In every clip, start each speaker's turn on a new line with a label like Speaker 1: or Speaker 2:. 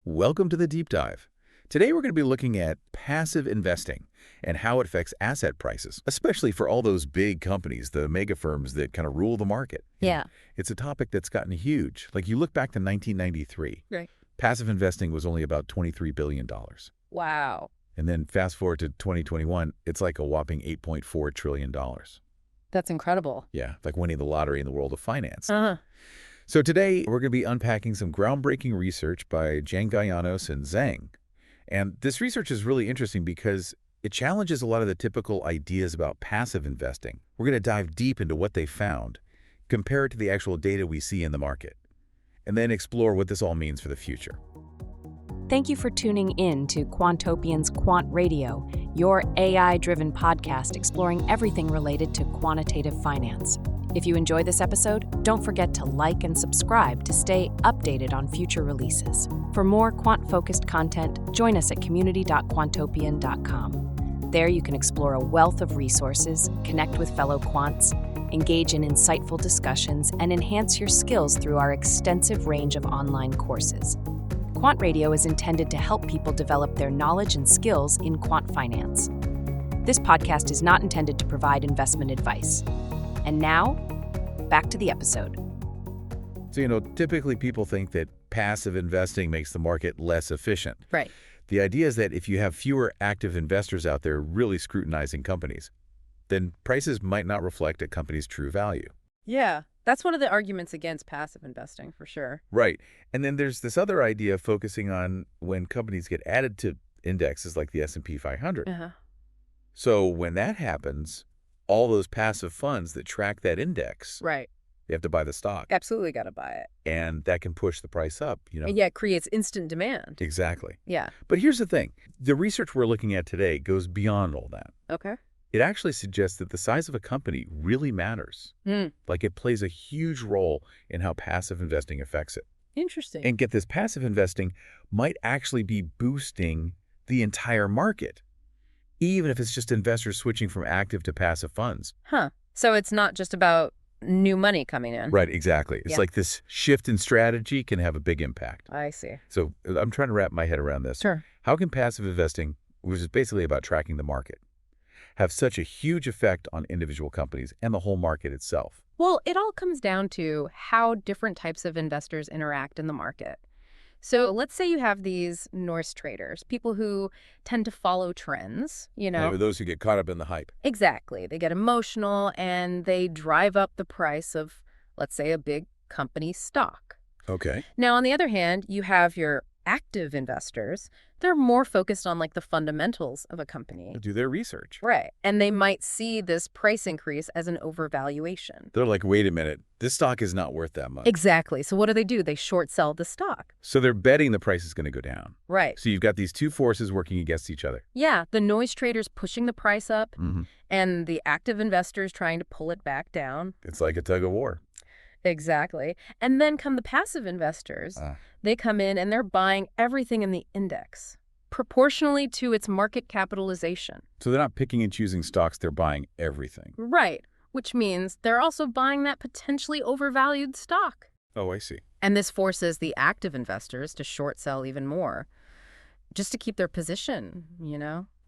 Speaker 1: Welcome to the Deep Dive. Today we're going to be looking at passive investing and how it affects asset prices, especially for all those big companies, the mega firms that kind of rule the market.
Speaker 2: Yeah.
Speaker 1: It's a topic that's gotten huge. Like you look back to 1993,
Speaker 2: Right.
Speaker 1: passive investing was only about $23 billion.
Speaker 2: Wow.
Speaker 1: And then fast forward to 2021, it's like a whopping $8.4 trillion.
Speaker 2: That's incredible.
Speaker 1: Yeah, like winning the lottery in the world of finance.
Speaker 2: Uh-huh.
Speaker 1: So today we're going to be unpacking some groundbreaking research by Jangayanos and Zhang. And this research is really interesting because it challenges a lot of the typical ideas about passive investing. We're going to dive deep into what they found, compare it to the actual data we see in the market, and then explore what this all means for the future.
Speaker 3: Thank you for tuning in to Quantopian's Quant Radio, your AI-driven podcast exploring everything related to quantitative finance. If you enjoy this episode, don't forget to like and subscribe to stay updated on future releases. For more quant-focused content, join us at community.quantopian.com. There you can explore a wealth of resources, connect with fellow quants, engage in insightful discussions, and enhance your skills through our extensive range of online courses. Quant Radio is intended to help people develop their knowledge and skills in quant finance. This podcast is not intended to provide investment advice. And now, back to the episode.
Speaker 1: So, typically people think that passive investing makes the market less efficient.
Speaker 2: Right.
Speaker 1: The idea is that if you have fewer active investors out there really scrutinizing companies, then prices might not reflect a company's true value.
Speaker 2: Yeah. That's one of the arguments against passive investing, for sure.
Speaker 1: Right. And then there's this other idea focusing on when companies get added to indexes like the S&P 500.
Speaker 2: Uh-huh.
Speaker 1: So when that happens, all those passive funds that track that index,
Speaker 2: Right.
Speaker 1: they have to buy the stock.
Speaker 2: Absolutely got to buy it.
Speaker 1: And that can push the price up,
Speaker 2: And yeah, it creates instant demand.
Speaker 1: Exactly.
Speaker 2: Yeah.
Speaker 1: But here's the thing. The research we're looking at today goes beyond all that.
Speaker 2: Okay.
Speaker 1: It actually suggests that the size of a company really matters. Like it plays a huge role in how passive investing affects it.
Speaker 2: Interesting.
Speaker 1: And get this, passive investing might actually be boosting the entire market, even if it's just investors switching from active to passive funds.
Speaker 2: Huh. So it's not just about new money coming in.
Speaker 1: Right, exactly. It's
Speaker 2: Yeah.
Speaker 1: like this shift in strategy can have a big impact.
Speaker 2: I see.
Speaker 1: So I'm trying to wrap my head around this.
Speaker 2: Sure.
Speaker 1: How can passive investing, which is basically about tracking the market, have such a huge effect on individual companies and the whole market itself?
Speaker 2: Well, it all comes down to how different types of investors interact in the market. So let's say you have these noise traders, people who tend to follow trends,
Speaker 1: And those who get caught up in the hype.
Speaker 2: Exactly. They get emotional and they drive up the price of, let's say, a big company stock.
Speaker 1: Okay.
Speaker 2: Now, on the other hand, you have your active investors. They're more focused on like the fundamentals of a company.
Speaker 1: Do their research.
Speaker 2: Right. And they might see this price increase as an overvaluation.
Speaker 1: They're like, wait a minute, this stock is not worth that much.
Speaker 2: Exactly. So what do? They short sell the stock.
Speaker 1: So they're betting the price is going to go down.
Speaker 2: Right.
Speaker 1: So you've got these two forces working against each other.
Speaker 2: Yeah. The noise traders pushing the price up
Speaker 1: Mm-hmm.
Speaker 2: and the active investors trying to pull it back down.
Speaker 1: It's like a tug of war.
Speaker 2: Exactly. And then come the passive investors. They come in and they're buying everything in the index proportionally to its market capitalization.
Speaker 1: So they're not picking and choosing stocks, they're buying everything.
Speaker 2: Right. Which means they're also buying that potentially overvalued stock.
Speaker 1: Oh, I see.
Speaker 2: And this forces the active investors to short sell even more just to keep their position,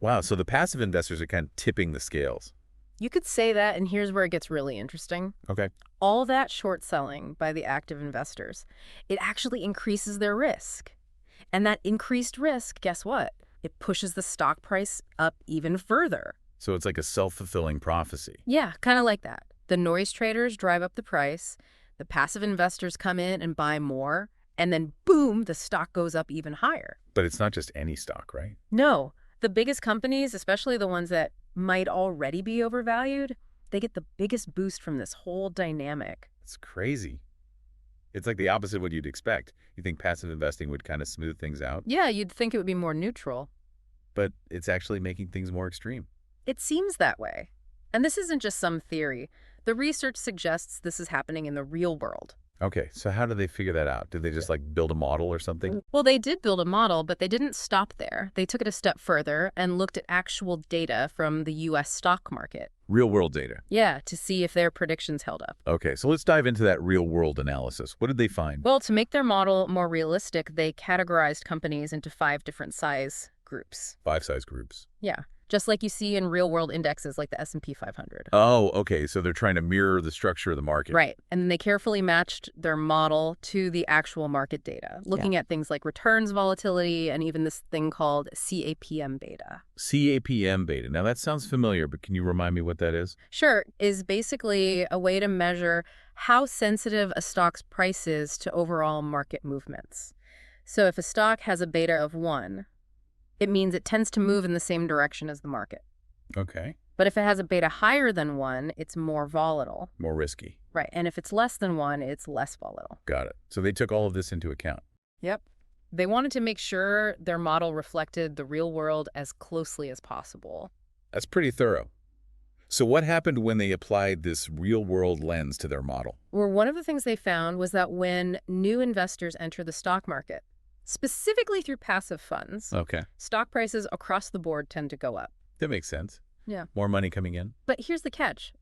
Speaker 1: Wow, so the passive investors are kind of tipping the scales.
Speaker 2: You could say that, and here's where it gets really interesting.
Speaker 1: Okay.
Speaker 2: All that short selling by the active investors, it actually increases their risk. And that increased risk, guess what? It pushes the stock price up even further.
Speaker 1: So it's like a self-fulfilling prophecy.
Speaker 2: Yeah, kind of like that. The noise traders drive up the price, the passive investors come in and buy more, and then boom, the stock goes up even higher.
Speaker 1: But it's not just any stock, right?
Speaker 2: No, the biggest companies, especially the ones that might already be overvalued, they get the biggest boost from this whole dynamic.
Speaker 1: It's crazy. It's like the opposite of what you'd expect. You think passive investing would kind of smooth things out,
Speaker 2: Yeah, you'd think it would be more neutral.
Speaker 1: but it's actually making things more extreme.
Speaker 2: It seems that way. And this isn't just some theory. The research suggests this is happening in the real world.
Speaker 1: Okay, so how did they figure that out? Did they just like build a model or something?
Speaker 2: Well, they did build a model, but they didn't stop there. They took it a step further and looked at actual data from the U.S. stock market.
Speaker 1: Real world data.
Speaker 2: Yeah, to see if their predictions held up.
Speaker 1: Okay, so let's dive into that real world analysis. What did they find?
Speaker 2: Well, to make their model more realistic, they categorized companies into 5 different size groups.
Speaker 1: 5 size groups.
Speaker 2: Yeah, just like you see in real-world indexes like the S&P 500.
Speaker 1: Oh, okay, so they're trying to mirror the structure of the market.
Speaker 2: Right, and then they carefully matched their model to the actual market data, looking at things like returns volatility and even this thing called CAPM beta.
Speaker 1: CAPM beta. Now that sounds familiar, but can you remind me what that is?
Speaker 2: Sure, is basically a way to measure how sensitive a stock's price is to overall market movements. So if a stock has a beta of 1, it means it tends to move in the same direction as the market.
Speaker 1: Okay.
Speaker 2: But if it has a beta higher than 1, it's more volatile.
Speaker 1: More risky.
Speaker 2: Right, and if it's less than 1, it's less volatile.
Speaker 1: Got it. So they took all of this into account.
Speaker 2: Yep. They wanted to make sure their model reflected the real world as closely as possible.
Speaker 1: That's pretty thorough. So what happened when they applied this real-world lens to their model?
Speaker 2: Well, one of the things they found was that when new investors enter the stock market, specifically through passive funds,
Speaker 1: Okay.
Speaker 2: stock prices across the board tend to go up.
Speaker 1: That makes sense.
Speaker 2: Yeah.
Speaker 1: More money coming in?
Speaker 2: But here's the catch.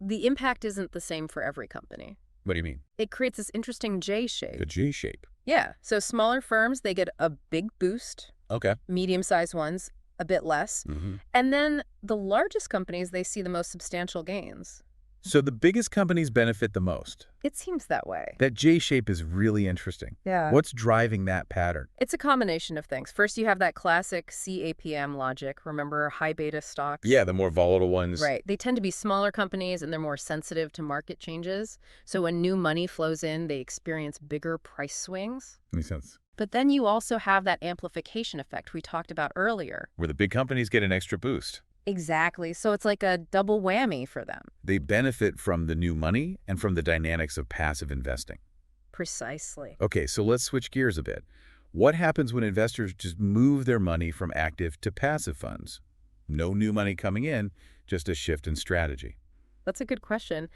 Speaker 2: The impact isn't the same for every company.
Speaker 1: What do you mean?
Speaker 2: It creates this interesting J shape.
Speaker 1: The J shape.
Speaker 2: Yeah. So smaller firms, they get a big boost.
Speaker 1: Okay.
Speaker 2: Medium-sized ones, a bit less.
Speaker 1: Mm-hmm.
Speaker 2: And then the largest companies, they see the most substantial gains.
Speaker 1: So the biggest companies benefit the most.
Speaker 2: It seems that way.
Speaker 1: That J shape is really interesting.
Speaker 2: Yeah.
Speaker 1: What's driving that pattern?
Speaker 2: It's a combination of things. First, you have that classic CAPM logic. Remember high beta stocks?
Speaker 1: Yeah, the more volatile ones.
Speaker 2: Right. They tend to be smaller companies and they're more sensitive to market changes. So when new money flows in, they experience bigger price swings.
Speaker 1: Makes sense.
Speaker 2: But then you also have that amplification effect we talked about earlier.
Speaker 1: Where the big companies get an extra boost.
Speaker 2: Exactly. So it's like a double whammy for them.
Speaker 1: They benefit from the new money and from the dynamics of passive investing.
Speaker 2: Precisely.
Speaker 1: Okay, so let's switch gears a bit. What happens when investors just move their money from active to passive funds? No new money coming in, just a shift in strategy.
Speaker 2: That's a good question.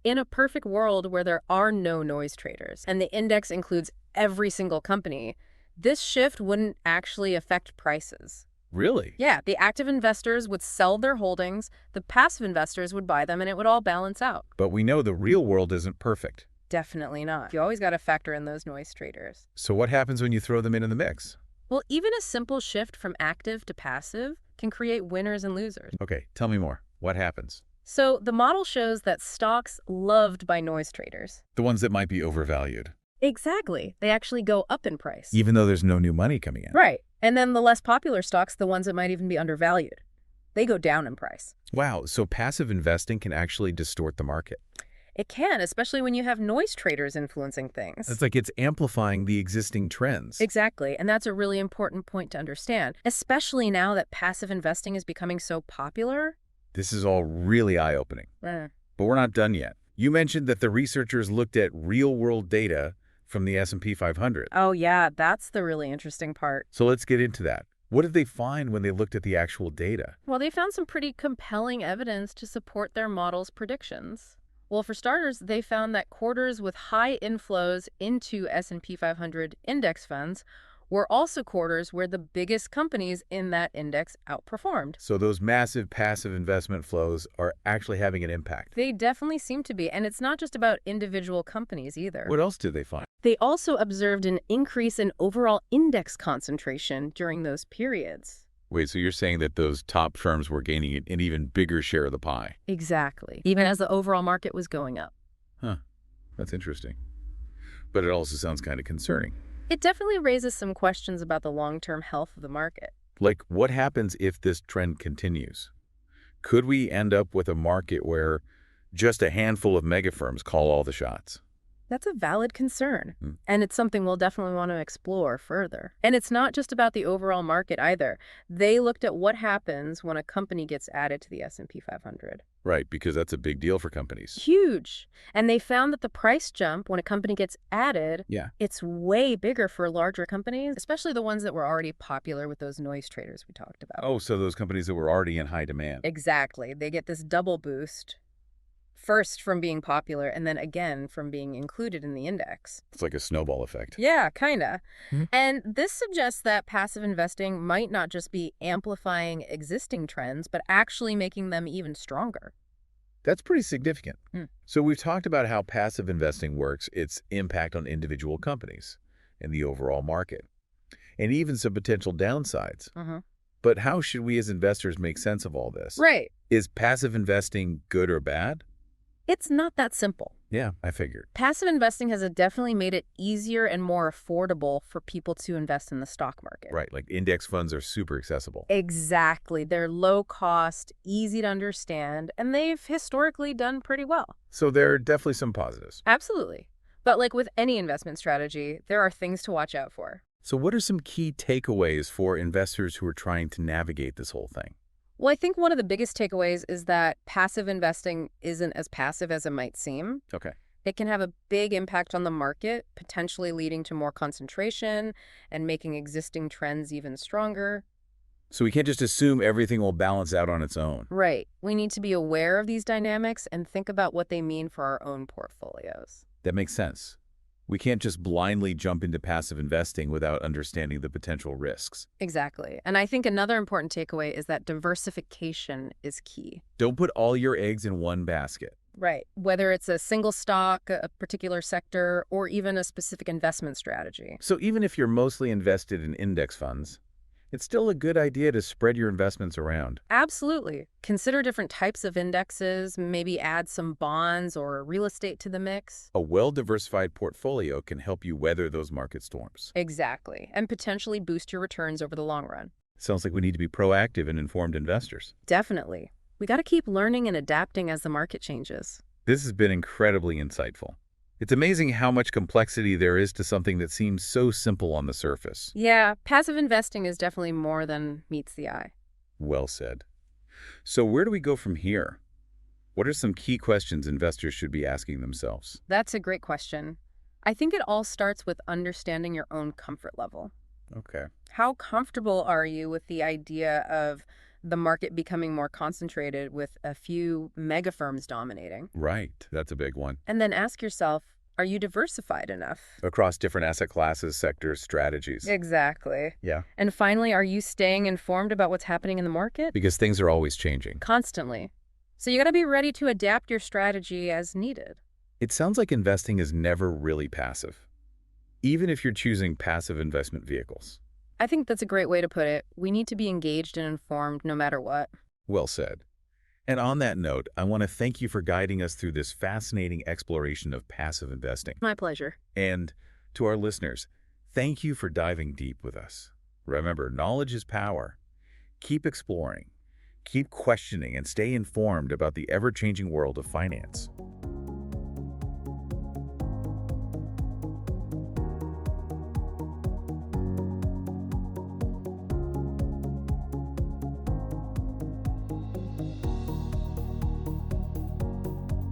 Speaker 2: In a perfect world where there are no noise traders and the index includes every single company, this shift wouldn't actually affect prices.
Speaker 1: Really?
Speaker 2: Yeah, the active investors would sell their holdings, the passive investors would buy them, and it would all balance out.
Speaker 1: But we know the real world isn't perfect.
Speaker 2: Definitely not. You always got to factor in those noise traders.
Speaker 1: So what happens when you throw them in the mix?
Speaker 2: Well, even a simple shift from active to passive can create winners and losers.
Speaker 1: Okay, tell me more. What happens?
Speaker 2: So the model shows that stocks loved by noise traders.
Speaker 1: The ones that might be overvalued.
Speaker 2: Exactly. They actually go up in price.
Speaker 1: Even though there's no new money coming in.
Speaker 2: Right. And then the less popular stocks, the ones that might even be undervalued, they go down in price.
Speaker 1: Wow, so passive investing can actually distort the market.
Speaker 2: It can, especially when you have noise traders influencing things.
Speaker 1: It's like it's amplifying the existing trends.
Speaker 2: Exactly. And that's a really important point to understand, especially now that passive investing is becoming so popular.
Speaker 1: This is all really eye-opening. But we're not done yet. You mentioned that the researchers looked at real-world data from the S&P 500.
Speaker 2: Oh, yeah, that's the really interesting part.
Speaker 1: So let's get into that. What did they find when they looked at the actual data?
Speaker 2: Well, they found some pretty compelling evidence to support their model's predictions. Well, for starters, they found that quarters with high inflows into S&P 500 index funds were also quarters where the biggest companies in that index outperformed.
Speaker 1: So those massive passive investment flows are actually having an impact.
Speaker 2: They definitely seem to be, and it's not just about individual companies either.
Speaker 1: What else did they find?
Speaker 2: They also observed an increase in overall index concentration during those periods.
Speaker 1: Wait, so you're saying that those top firms were gaining an even bigger share of the pie?
Speaker 2: Exactly. Even as the overall market was going up.
Speaker 1: Huh. That's interesting. But it also sounds kind of concerning.
Speaker 2: It definitely raises some questions about the long-term health of the market.
Speaker 1: Like, what happens if this trend continues? Could we end up with a market where just a handful of mega firms call all the shots?
Speaker 2: That's a valid concern, and it's something we'll definitely want to explore further. And it's not just about the overall market either. They looked at what happens when a company gets added to the S&P 500.
Speaker 1: Right, because that's a big deal for companies.
Speaker 2: Huge. And they found that the price jump when a company gets added, it's way bigger for larger companies, especially the ones that were already popular with those noise traders we talked about.
Speaker 1: Oh, so those companies that were already in high demand.
Speaker 2: Exactly. They get this double boost First from being popular and then again from being included in the index.
Speaker 1: It's like a snowball effect.
Speaker 2: Yeah, kinda.
Speaker 1: Hmm.
Speaker 2: And this suggests that passive investing might not just be amplifying existing trends, but actually making them even stronger.
Speaker 1: That's pretty significant.
Speaker 2: Hmm.
Speaker 1: So we've talked about how passive investing works, its impact on individual companies and the overall market, and even some potential downsides.
Speaker 2: Mm-hmm.
Speaker 1: But how should we as investors make sense of all this?
Speaker 2: Right.
Speaker 1: Is passive investing good or bad?
Speaker 2: It's not that simple.
Speaker 1: Yeah, I figured.
Speaker 2: Passive investing has definitely made it easier and more affordable for people to invest in the stock market.
Speaker 1: Right, like index funds are super accessible.
Speaker 2: Exactly. They're low cost, easy to understand, and they've historically done pretty well.
Speaker 1: So there are definitely some positives.
Speaker 2: Absolutely. But like with any investment strategy, there are things to watch out for.
Speaker 1: So what are some key takeaways for investors who are trying to navigate this whole thing?
Speaker 2: Well, I think one of the biggest takeaways is that passive investing isn't as passive as it might seem.
Speaker 1: Okay.
Speaker 2: It can have a big impact on the market, potentially leading to more concentration and making existing trends even stronger.
Speaker 1: So we can't just assume everything will balance out on its own.
Speaker 2: Right. We need to be aware of these dynamics and think about what they mean for our own portfolios.
Speaker 1: That makes sense. We can't just blindly jump into passive investing without understanding the potential risks.
Speaker 2: Exactly. And I think another important takeaway is that diversification is key.
Speaker 1: Don't put all your eggs in one basket.
Speaker 2: Right. Whether it's a single stock, a particular sector, or even a specific investment strategy.
Speaker 1: So even if you're mostly invested in index funds, it's still a good idea to spread your investments around.
Speaker 2: Absolutely. Consider different types of indexes, maybe add some bonds or real estate to the mix.
Speaker 1: A well-diversified portfolio can help you weather those market storms.
Speaker 2: Exactly. And potentially boost your returns over the long run.
Speaker 1: Sounds like we need to be proactive and informed investors.
Speaker 2: Definitely. We got to keep learning and adapting as the market changes.
Speaker 1: This has been incredibly insightful. It's amazing how much complexity there is to something that seems so simple on the surface.
Speaker 2: Yeah, passive investing is definitely more than meets the eye.
Speaker 1: Well said. So where do we go from here? What are some key questions investors should be asking themselves?
Speaker 2: That's a great question. I think it all starts with understanding your own comfort level.
Speaker 1: Okay.
Speaker 2: How comfortable are you with the idea of the market becoming more concentrated with a few mega firms dominating?
Speaker 1: Right. That's a big one.
Speaker 2: And then ask yourself, are you diversified enough?
Speaker 1: Across different asset classes, sectors, strategies.
Speaker 2: Exactly.
Speaker 1: Yeah.
Speaker 2: And finally, are you staying informed about what's happening in the market?
Speaker 1: Because things are always changing.
Speaker 2: Constantly. So you got to be ready to adapt your strategy as needed.
Speaker 1: It sounds like investing is never really passive, even if you're choosing passive investment vehicles.
Speaker 2: I think that's a great way to put it. We need to be engaged and informed no matter what.
Speaker 1: Well said. And on that note, I want to thank you for guiding us through this fascinating exploration of passive investing.
Speaker 2: My pleasure.
Speaker 1: And to our listeners, thank you for diving deep with us. Remember, knowledge is power. Keep exploring, keep questioning, and stay informed about the ever-changing world of finance.